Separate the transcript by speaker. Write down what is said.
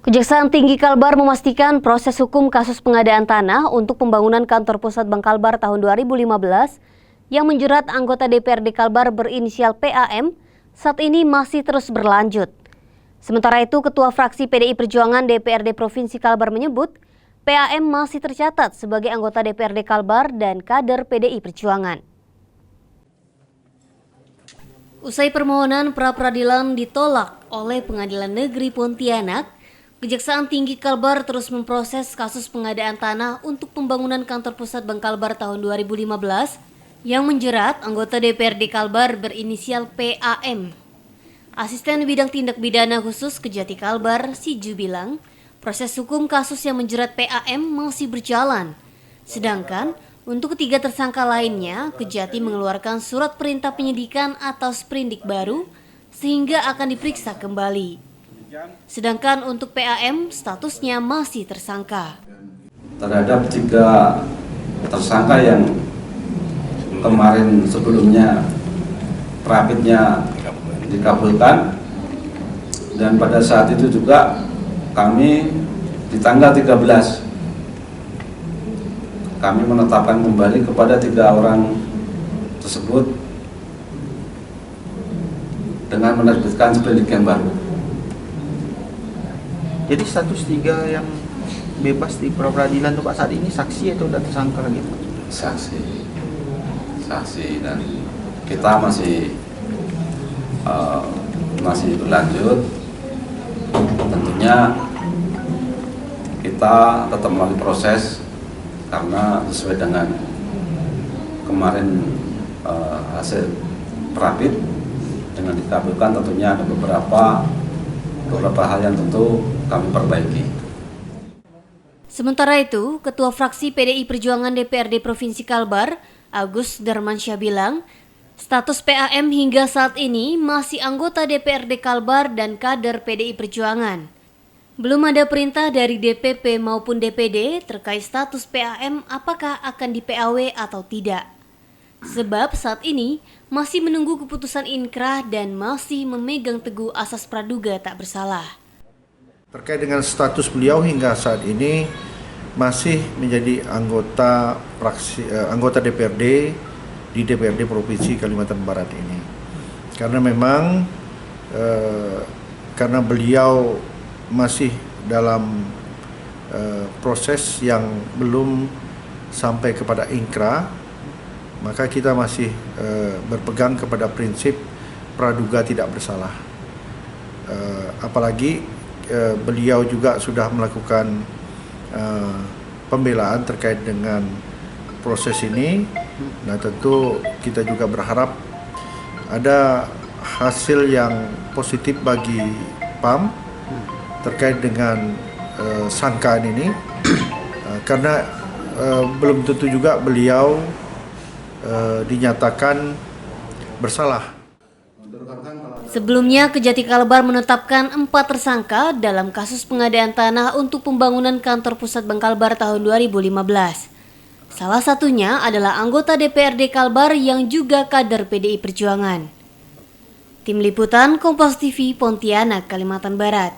Speaker 1: Kejaksaan Tinggi Kalbar memastikan proses hukum kasus pengadaan tanah untuk pembangunan kantor pusat Bank Kalbar tahun 2015 yang menjerat anggota DPRD Kalbar berinisial PAM saat ini masih terus berlanjut. Sementara itu, Ketua Fraksi PDI Perjuangan DPRD Provinsi Kalbar menyebut PAM masih tercatat sebagai anggota DPRD Kalbar dan kader PDI Perjuangan. Usai permohonan pra-peradilan ditolak oleh Pengadilan Negeri Pontianak, Kejaksaan Tinggi Kalbar terus memproses kasus pengadaan tanah untuk pembangunan kantor pusat Bank Kalbar tahun 2015 yang menjerat anggota DPRD Kalbar berinisial PAM. Asisten Bidang Tindak Pidana Khusus Kejati Kalbar, Siju bilang, proses hukum kasus yang menjerat PAM masih berjalan. Sedangkan untuk ketiga tersangka lainnya, Kejati mengeluarkan surat perintah penyidikan atau sprindik baru sehingga akan diperiksa kembali. Sedangkan untuk PAM statusnya masih tersangka.
Speaker 2: Terhadap tiga tersangka yang kemarin sebelumnya rapidnya dikabulkan, dan pada saat itu juga kami di tanggal 13 kami menetapkan kembali kepada tiga orang tersebut dengan menerbitkan sprindik yang baru.
Speaker 3: Jadi status tiga yang bebas di pra-peradilan itu Pak saat ini saksi atau sudah tersangka lagi?
Speaker 2: Saksi dan kita masih berlanjut. Tentunya kita tetap melalui proses karena sesuai dengan kemarin hasil rapid dengan dikabulkan, tentunya ada beberapa hal yang tentu kami perbaiki.
Speaker 1: Sementara itu, Ketua Fraksi PDI Perjuangan DPRD Provinsi Kalbar, Agus Darmansyah bilang, status PAM hingga saat ini masih anggota DPRD Kalbar dan kader PDI Perjuangan. Belum ada perintah dari DPP maupun DPD terkait status PAM apakah akan di-PAW atau tidak. Sebab saat ini masih menunggu keputusan inkrah dan masih memegang teguh asas praduga tak bersalah.
Speaker 4: Terkait dengan status beliau hingga saat ini masih menjadi anggota DPRD di DPRD Provinsi Kalimantan Barat ini. Karena memang karena beliau masih dalam proses yang belum sampai kepada inkrah, maka kita masih berpegang kepada prinsip praduga tidak bersalah. Apalagi beliau juga sudah melakukan pembelaan terkait dengan proses ini. Nah, tentu kita juga berharap ada hasil yang positif bagi PAM terkait dengan sangkaan ini, karena belum tentu juga beliau dinyatakan bersalah.
Speaker 1: Sebelumnya, Kejati Kalbar menetapkan 4 tersangka dalam kasus pengadaan tanah untuk pembangunan kantor pusat Bank Kalbar tahun 2015. Salah satunya adalah anggota DPRD Kalbar yang juga kader PDI Perjuangan. Tim Liputan Kompas TV, Pontianak, Kalimantan Barat.